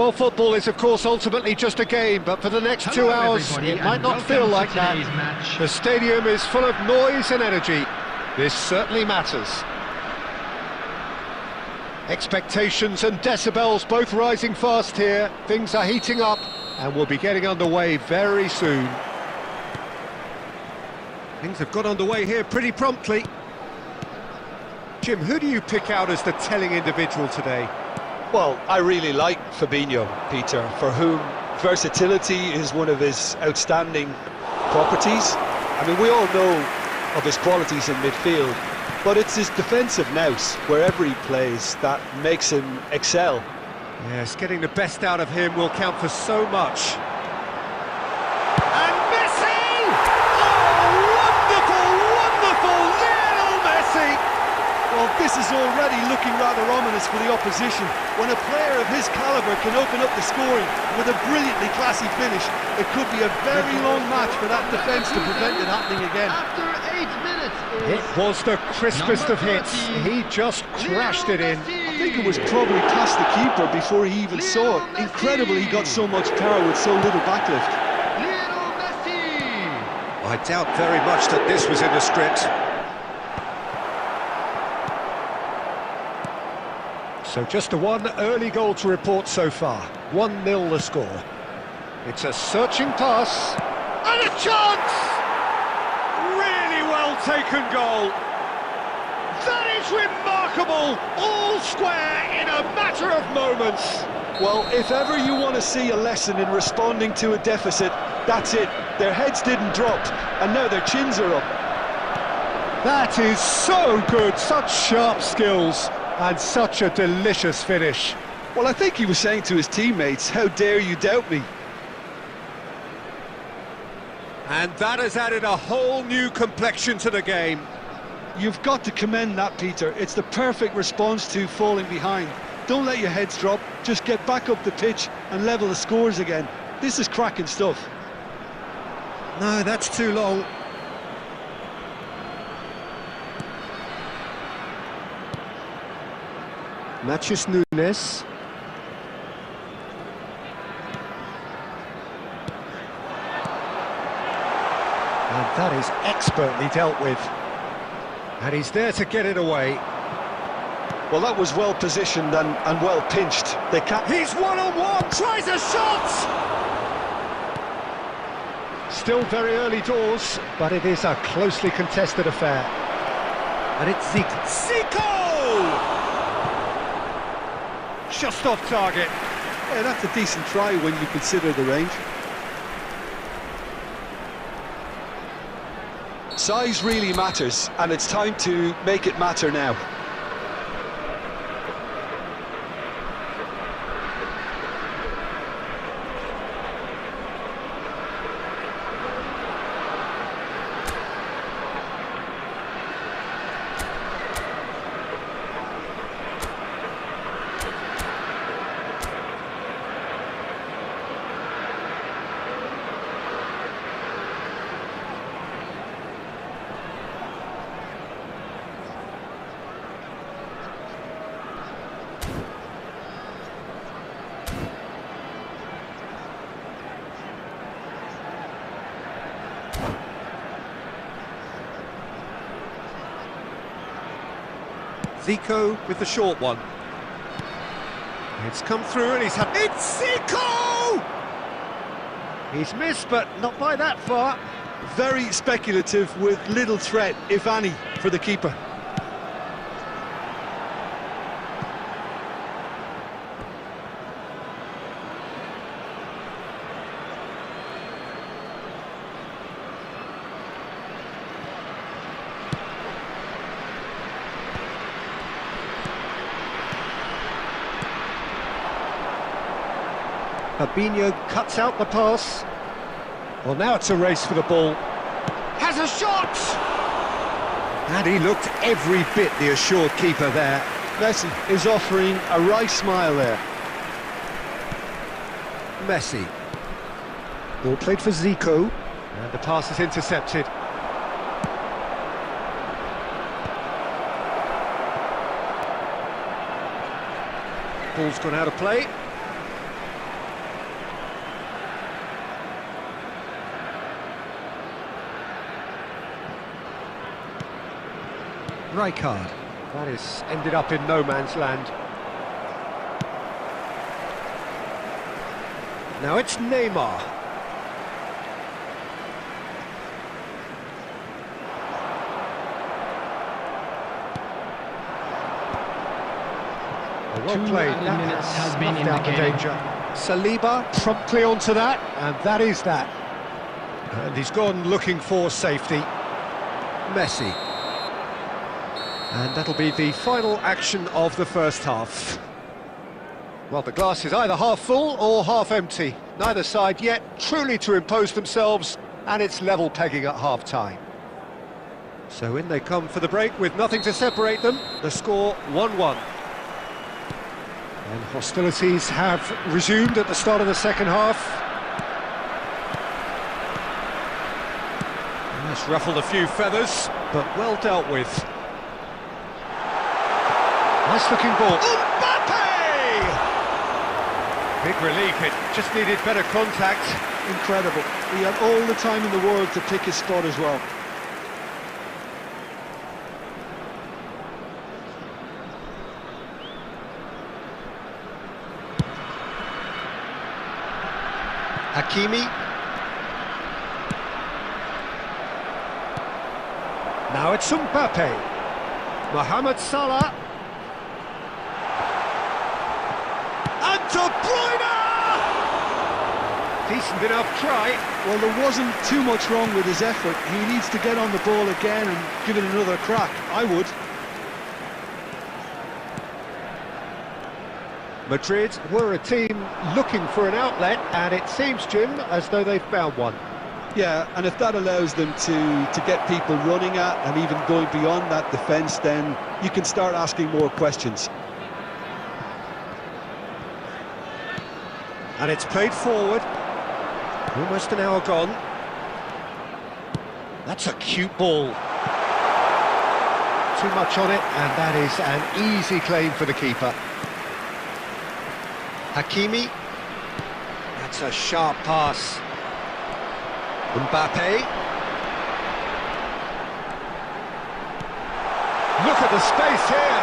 Well, football is, of course, ultimately just a game, but for the next 2 hours, it might not feel like that. The stadium is full of noise and energy. This certainly matters. Expectations and decibels both rising fast here. Things are heating up, and we'll be getting underway very soon. Things have got underway here pretty promptly. Jim, who do you pick out as the telling individual today? Well, I really like Fabinho, Peter, for whom versatility is one of his outstanding properties. I mean, we all know of his qualities in midfield, but it's his defensive nous, wherever he plays, that makes him excel. Yes, getting the best out of him will count for so much. And Messi! Oh, wonderful, wonderful Lionel Messi! Well, this is already looking rather ominous for the opposition. When a player of his calibre can open up the scoring with a brilliantly classy finish, it could be a very long match for that defence to prevent it happening again. After 8 minutes, It was the crispest of hits. He just crashed it in. I think it was probably past the keeper before he even saw it. Incredible he got so much power with so little backlift. Lionel Messi! I doubt very much that this was in the script. So just one early goal to report so far. 1-0 the score. It's a searching pass. And a chance! Really well taken goal. That is remarkable! All square in a matter of moments. Well, if ever you want to see a lesson in responding to a deficit, that's it. Their heads didn't drop, and now their chins are up. That is so good, such sharp skills. And such a delicious finish. Well, I think he was saying to his teammates, how dare you doubt me? And that has added a whole new complexion to the game. You've got to commend that, Peter. It's the perfect response to falling behind. Don't let your heads drop, just get back up the pitch and level the scores again. This is cracking stuff. No, that's too long. Matthews Nunes. And that is expertly dealt with. And he's there to get it away. Well, that was well positioned and well pinched. They can't... He's one-on-one, tries a shot! Still very early doors, but it is a closely contested affair. And it's ZICO. ZICO! Just off target. Yeah, that's a decent try when you consider the range. Size really matters, and it's time to make it matter now. ZICO with the short one. It's come through and he's had... It's ZICO! He's missed, but not by that far. Very speculative with little threat, if any, for the keeper. Fabinho cuts out the pass. Well, now it's a race for the ball. Has a shot! And he looked every bit the assured keeper there. Messi is offering a wry smile there. Messi. Ball played for ZICO. And the pass is intercepted. Ball's gone out of play. Rijkaard. That is ended up in no man's land. Now it's Neymar. Well played. That minutes has been snuffed out the danger. Saliba promptly onto that, and that is that. And he's gone looking for safety. Messi. And that'll be the final action of the first half. Well, the glass is either half full or half empty. Neither side yet truly to impose themselves, and it's level pegging at half-time. So in they come for the break with nothing to separate them. The score 1-1. And hostilities have resumed at the start of the second half. That's ruffled a few feathers, but well dealt with. Nice looking ball. Mbappe! Big relief, it just needed better contact. Incredible. He had all the time in the world to pick his spot as well. Hakimi. Now it's Mbappe. Mohamed Salah. And De Bruyne! Decent enough try. Well, there wasn't too much wrong with his effort. He needs to get on the ball again and give it another crack. I would. Madrid were a team looking for an outlet, and it seems, Jim, as though they've found one. Yeah, and if that allows them to get people running at and even going beyond that defence, then you can start asking more questions. And it's played forward. Almost an hour gone. That's a cute ball. Too much on it, and that is an easy claim for the keeper. Hakimi. That's a sharp pass. Mbappe. Look at the space here.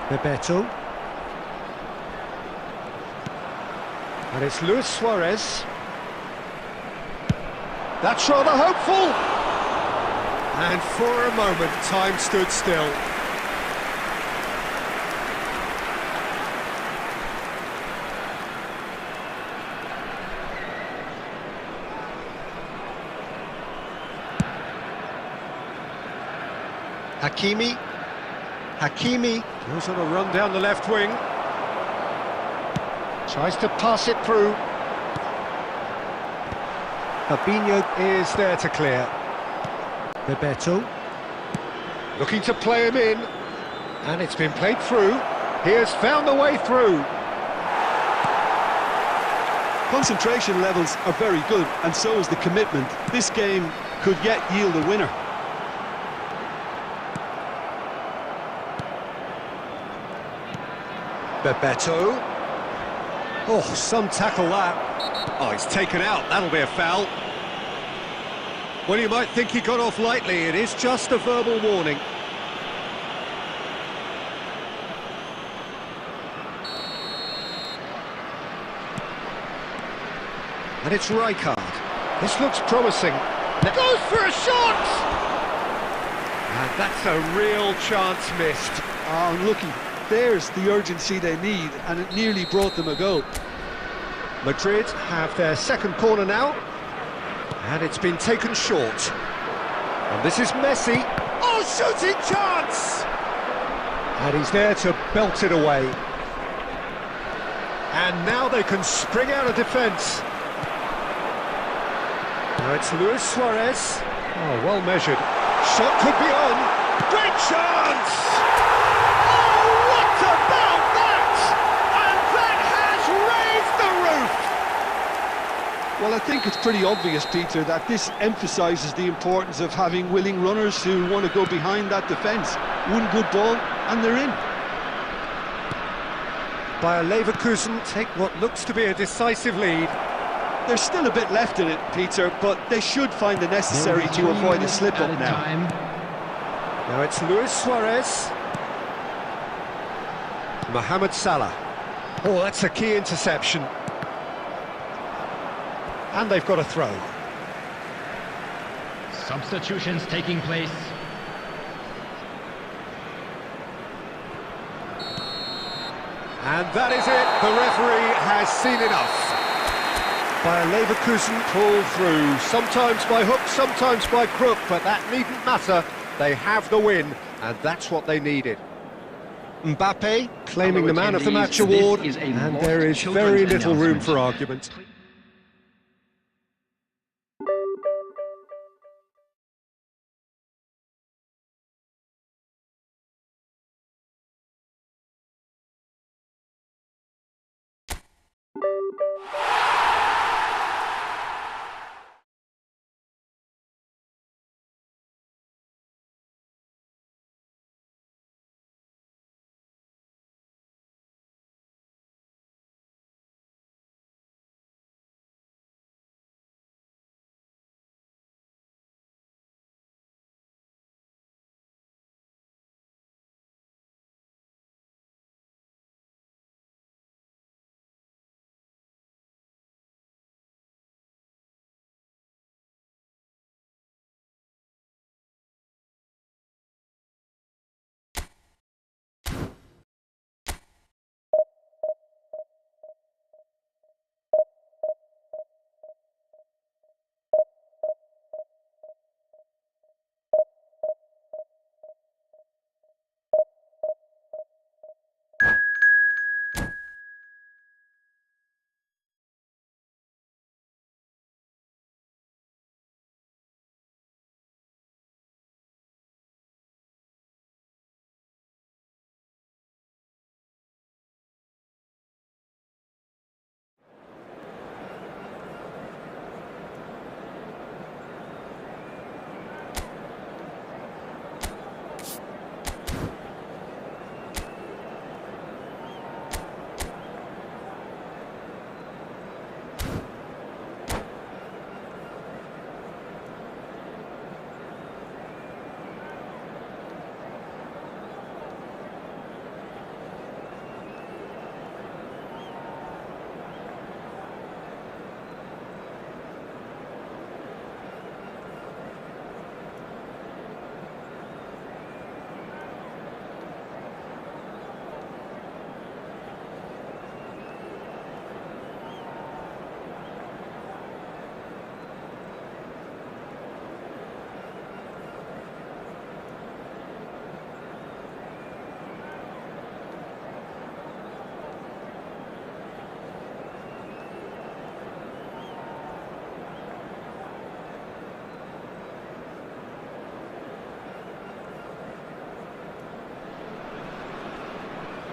Bebeto. And it's Luis Suarez. That's rather hopeful. And for a moment, time stood still. Hakimi goes on a run down the left wing. Tries to pass it through. Fabinho is there to clear. Bebeto. Looking to play him in. And it's been played through. He has found the way through. Concentration levels are very good, and so is the commitment. This game could yet yield a winner. Bebeto. Oh, some tackle that. Oh, he's taken out. That'll be a foul. Well, you might think he got off lightly. It is just a verbal warning. And it's Rijkaard. This looks promising. Goes for a shot! And that's a real chance missed. Oh, looky. There's the urgency they need, and it nearly brought them a goal. Madrid have their second corner now, and it's been taken short. And this is Messi. Oh, shooting chance! And he's there to belt it away. And now they can spring out of defence. Now it's Luis Suarez. Oh, well measured. Shot could be on. Great chance! Well, I think it's pretty obvious, Peter, that this emphasises the importance of having willing runners who want to go behind that defence. One good ball, and they're in. Bayer Leverkusen take what looks to be a decisive lead. There's still a bit left in it, Peter, but they should find the necessary to avoid a slip-up now. Now it's Luis Suarez. Mohamed Salah. Oh, that's a key interception. And they've got a throw. Substitutions taking place. And that is it. The referee has seen enough. Bayer Leverkusen pulled through, sometimes by hook, sometimes by crook, but that needn't matter. They have the win, and that's what they needed. Mbappe claiming the Man of the Match award, and there is very little room for argument.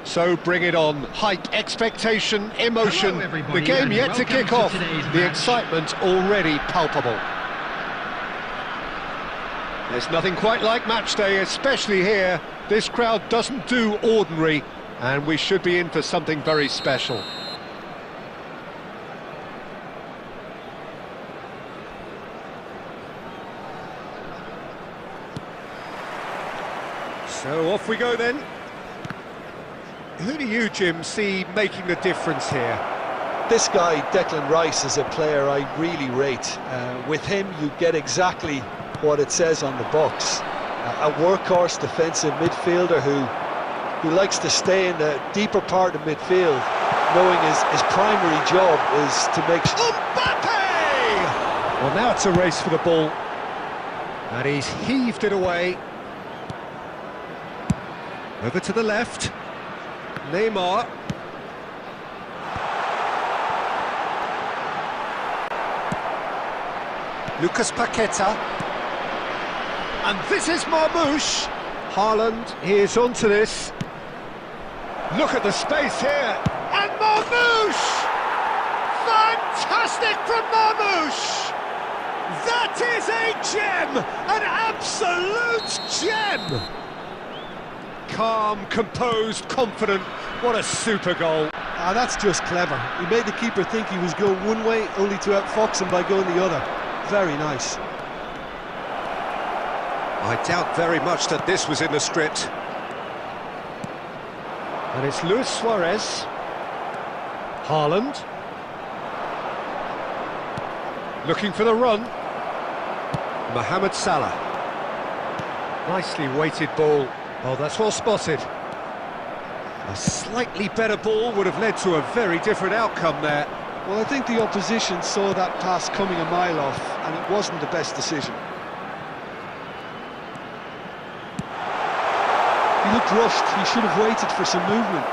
So bring it on. Hype, expectation, emotion. The game yet to kick off. The excitement already palpable. There's nothing quite like match day, especially here. This crowd doesn't do ordinary, and we should be in for something very special. So off we go then. Who do you, Jim, see making the difference here? This guy, Declan Rice, is a player I really rate. With him, you get exactly what it says on the box. A workhorse defensive midfielder who likes to stay in the deeper part of midfield, knowing his primary job is to make... Mbappe! Well, now it's a race for the ball. And he's heaved it away. Over to the left. Neymar. Lucas Paqueta. And this is Marmoush. Haaland, he is onto this. Look at the space here. And Marmoush! Fantastic from Marmoush! That is a gem! An absolute gem! Calm, composed, confident. What a super goal. Ah, that's just clever. He made the keeper think he was going one way, only to outfox him by going the other. Very nice. I doubt very much that this was in the script. And it's Luis Suarez. Haaland. Looking for the run. Mohamed Salah. Nicely weighted ball. Oh, that's well spotted. A slightly better ball would have led to a very different outcome there. Well, I think the opposition saw that pass coming a mile off, and it wasn't the best decision. He looked rushed. He should have waited for some movement.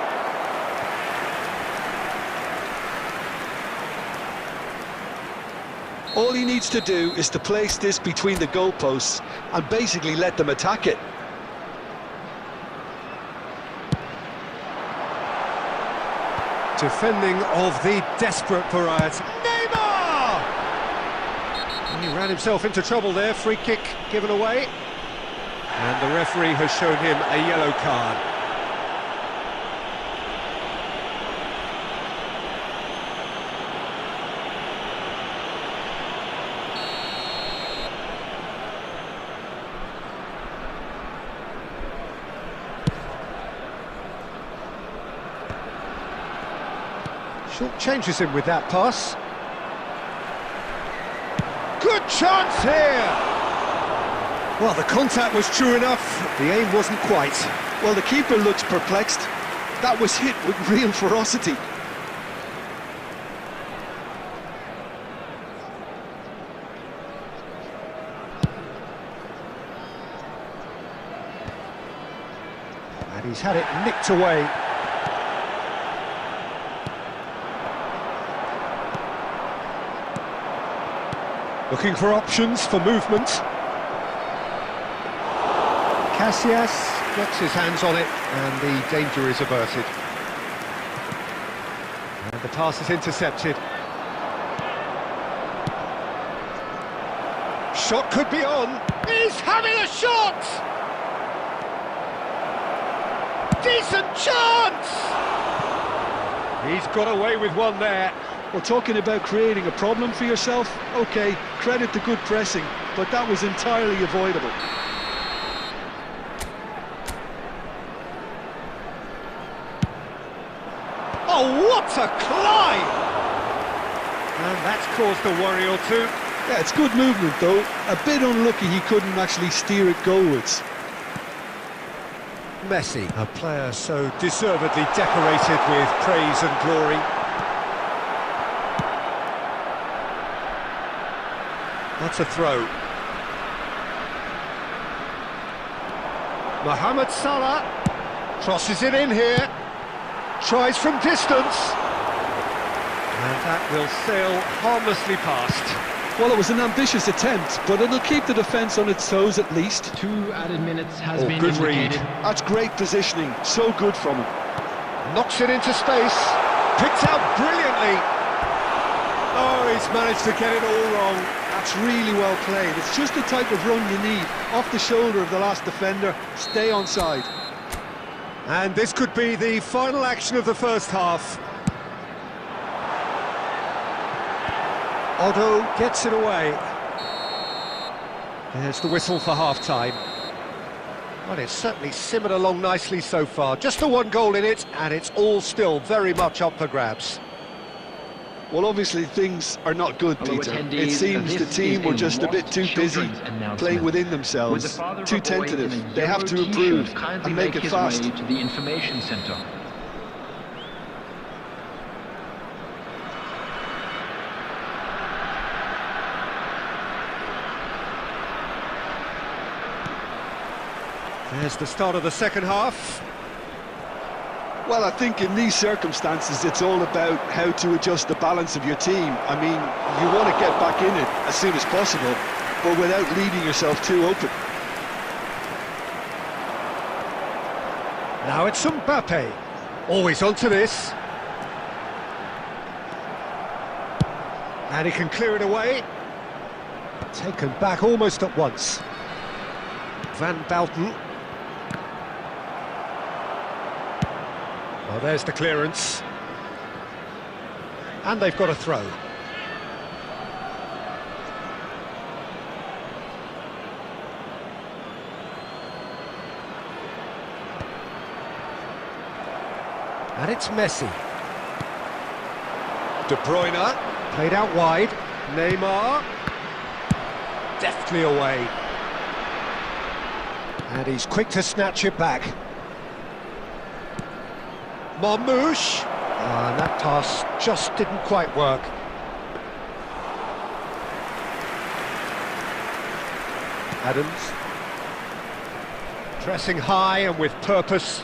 All he needs to do is to place this between the goalposts and basically let them attack it. Defending of the desperate variety. Neymar! He ran himself into trouble there, free kick given away. And the referee has shown him a yellow card. Short changes him with that pass. Good chance here! Well, the contact was true enough, the aim wasn't quite. Well, the keeper looks perplexed. That was hit with real ferocity. And he's had it nicked away. Looking for options for movement. Casillas gets his hands on it and the danger is averted. And the pass is intercepted. Shot could be on. He's having a shot! Decent chance! He's got away with one there. Well, talking about creating a problem for yourself, okay, credit the good pressing, but that was entirely avoidable. Oh, what a climb! And that's caused a worry or two. Yeah, it's good movement though. A bit unlucky he couldn't actually steer it goalwards. Messi, a player so deservedly decorated with praise and glory. That's a throw. Mohamed Salah crosses it in here. Tries from distance. And that will sail harmlessly past. Well, it was an ambitious attempt, but it'll keep the defence on its toes at least. 2 added minutes has been good read. indicated. That's great positioning, so good from him. Knocks it into space. Picked out brilliantly. Oh, he's managed to get it all wrong. That's really well played. It's just the type of run you need. Off the shoulder of the last defender, stay onside. And this could be the final action of the first half. Otto gets it away. There's the whistle for half-time. Well, it's certainly simmered along nicely so far. Just the one goal in it, and it's all still very much up for grabs. Well, obviously things are not good, Peter. It seems the team were just a bit too busy playing within themselves, too tentative. They have to improve and make it fast. To the information centre. There's the start of the second half. Well, I think in these circumstances it's all about how to adjust the balance of your team. I mean, you want to get back in it as soon as possible, but without leaving yourself too open. Now it's Mbappe. Always onto this. And he can clear it away. Taken back almost at once. Van Bouten. Oh, there's the clearance. And they've got a throw. And it's Messi. De Bruyne, played out wide. Neymar, deftly away. And he's quick to snatch it back. Marmouche. And that pass just didn't quite work. Adams. Pressing high and with purpose.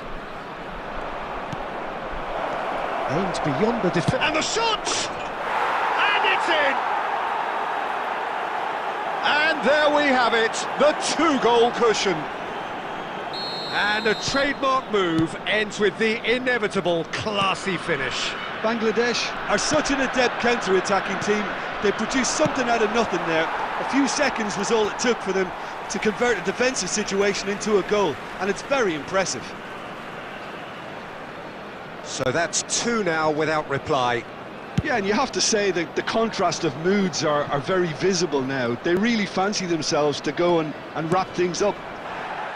Aimed beyond the defence. And the shot! And it's in! And there we have it, the two-goal cushion. And a trademark move ends with the inevitable classy finish. Bangladesh are such an adept counter-attacking team. They produced something out of nothing there. A few seconds was all it took for them to convert a defensive situation into a goal, and it's very impressive. So that's two now without reply. Yeah, and you have to say that the contrast of moods are very visible now. They really fancy themselves to go and wrap things up.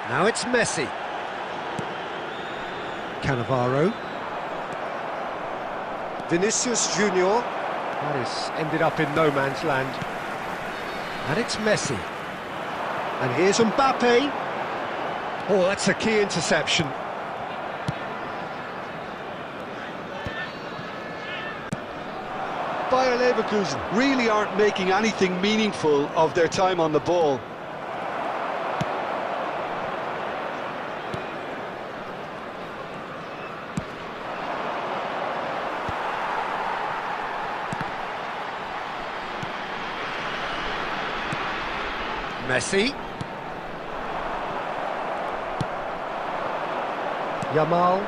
Now it's Messi. Cannavaro. Vinicius Junior. That is ended up in no man's land. And it's Messi. And here's Mbappe. Oh, that's a key interception. Bayer Leverkusen really aren't making anything meaningful of their time on the ball. Messi. Yamal.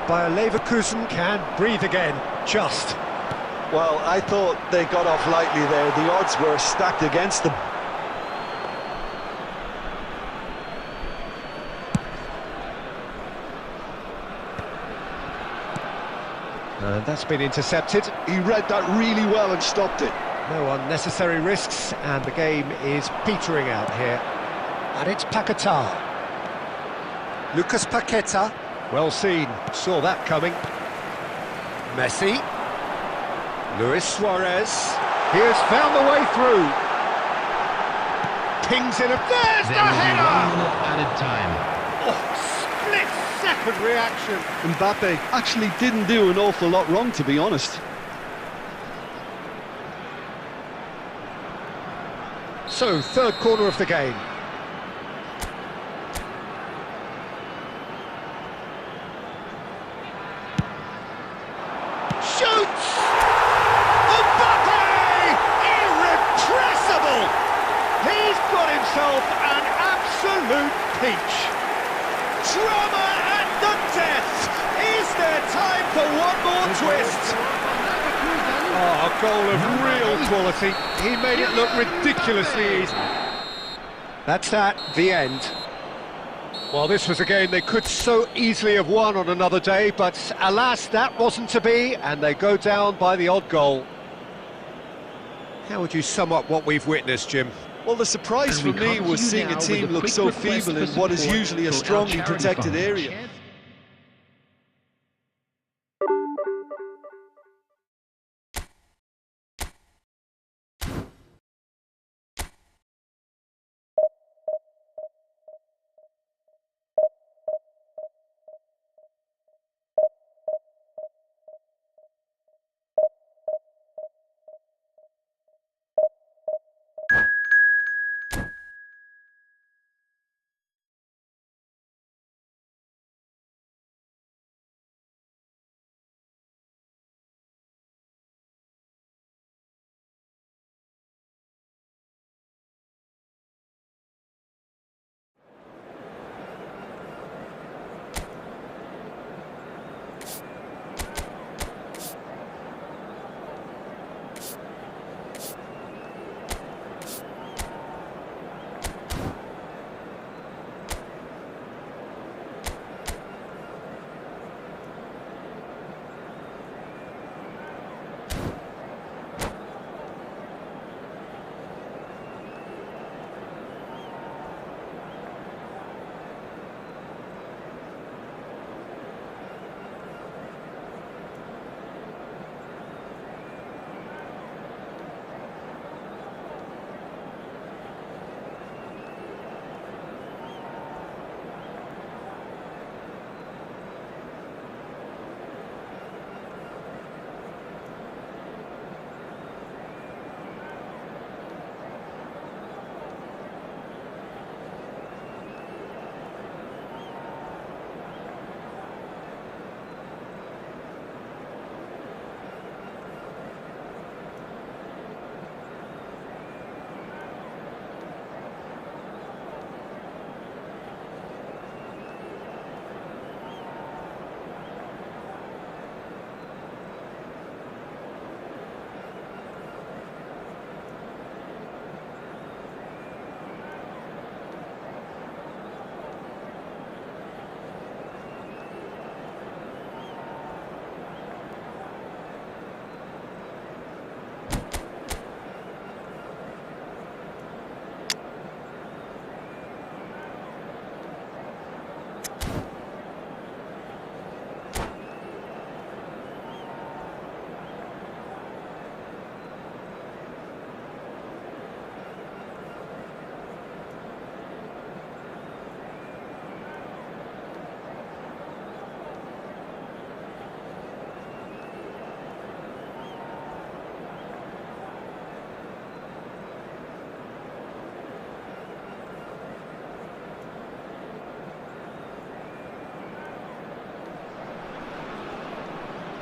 Bayer Leverkusen can breathe again, just. Well, I thought they got off lightly there. The odds were stacked against them. And that's been intercepted. He read that really well and stopped it. No unnecessary risks, and the game is petering out here. And it's Paquetá. Lucas Paquetá. Well seen, saw that coming. Messi. Luis Suarez. He has found the way through. Pings in a... There's the There will be 1 header! minute added time. Oh, split-second reaction. Mbappe actually didn't do an awful lot wrong, to be honest. So, third corner of the game. Shoots! Mbappe! Irrepressible! He's got himself an absolute peach. Drama at the death! Is there time for one more twist? Oh, a goal of real quality. He made it look ridiculously easy. That's that, the end. Well, this was a game they could so easily have won on another day, but alas, that wasn't to be, and they go down by the odd goal. How would you sum up what we've witnessed, Jim? Well, the surprise for And we me come was to you seeing a now team with a look quick so request feeble in for what is support usually a to our strongly charity protected fund. area.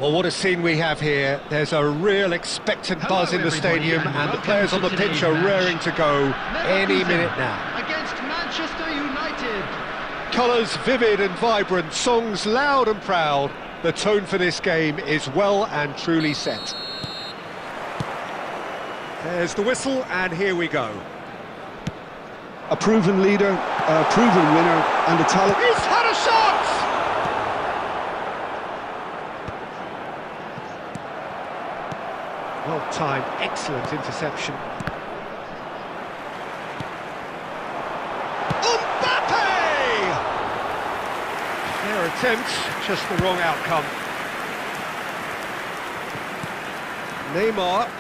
Well, what a scene we have here. There's a real expectant buzz in the stadium, and the players on the pitch are raring to go any minute now. Against Manchester United. Colours vivid and vibrant, songs loud and proud. The tone for this game is well and truly set. There's the whistle, and here we go. A proven leader, a proven winner, and a talent. He's had a shot! Well-timed, excellent interception. Mbappe! Fair attempt, just the wrong outcome. Neymar.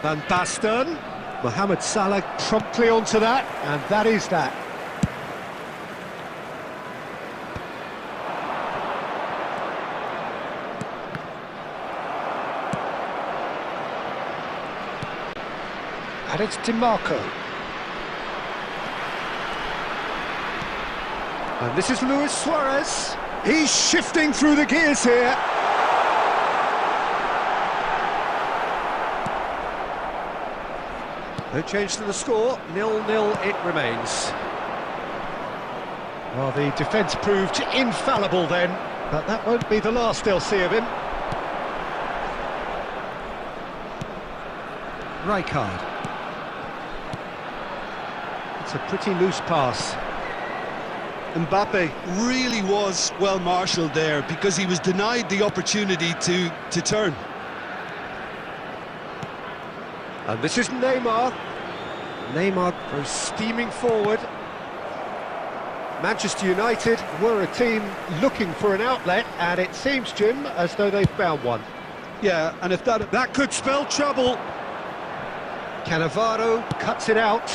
Van Basten. Mohamed Salah promptly onto that, and that is that. And it's DiMarco. And this is Luis Suarez. He's shifting through the gears here. No change to the score, 0-0 it remains. Well, the defence proved infallible then, but that won't be the last they'll see of him. Rijkaard. It's a pretty loose pass. Mbappe really was well marshalled there because he was denied the opportunity to turn. And this is Neymar. Neymar goes steaming forward. Manchester United were a team looking for an outlet, and it seems, Jim, as though they've found one. Yeah, and if that Could spell trouble. Cannavaro cuts it out.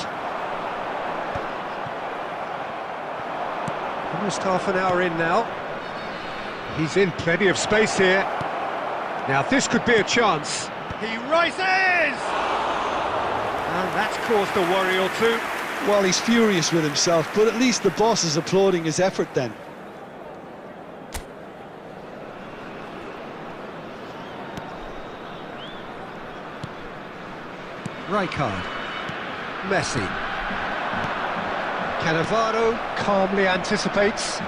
Almost half an hour in now. He's in plenty of space here. Now this could be a chance. He rises! And that's caused a worry or two. well, he's furious with himself, but at least the boss is applauding his effort then. Rijkaard. Messi. Cannavaro calmly anticipates.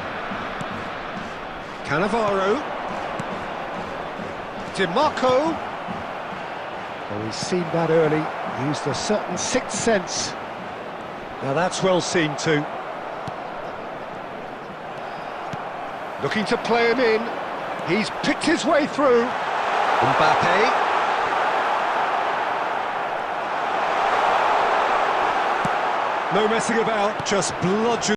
Cannavaro. DiMarco. Oh, he's seen that early. Used a certain sixth sense. Now that's well seen too. Looking to play him in. He's picked his way through. Mbappe. No messing about, just bludgeon.